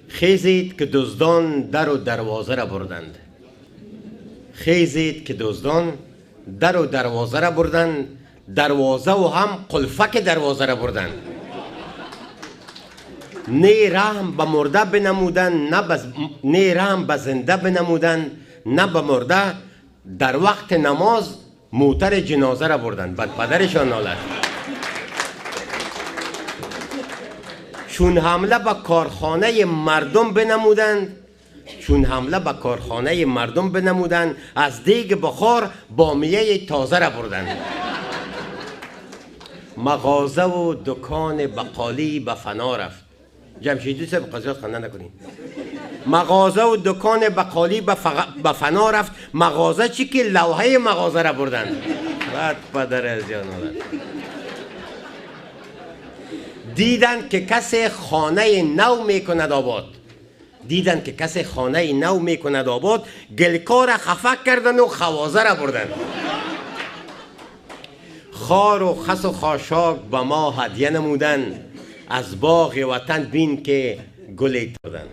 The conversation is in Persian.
خیزید که دزدان در و دروازه را بردند. خیزید که دزدان در و دروازه را بردند، دروازه و هم قلفک دروازه را بردند. نه رحم به مرده بنمودند، نه رحم به زنده بنمودند، نه به مرده. در وقت نماز موتر جنازه را بردند. بعد پدرشان نالد. چون حمله به کارخانه مردم بنمودند، چون حمله به کارخانه مردم بنمودند، از دیگ بخار بامیه تازه را بردند. مغازه و دکان بقالی به فنا رفت. جمشیدی صاحب قضیات خنده نکنید. مغازه و دکان بقالی به فنا رفت. مغازه چی که لوحه مغازه را بردند. بعد پدر از جان آورد. دیدند که کسی خانه نو میکند آباد. دیدند که کسی خانه نو میکند آباد، گلکار خفه کردند و خوازه را بردند. خار و خس و خاشاک به ما هدیه نمودند، از باغ وطن بین که گلی دادند.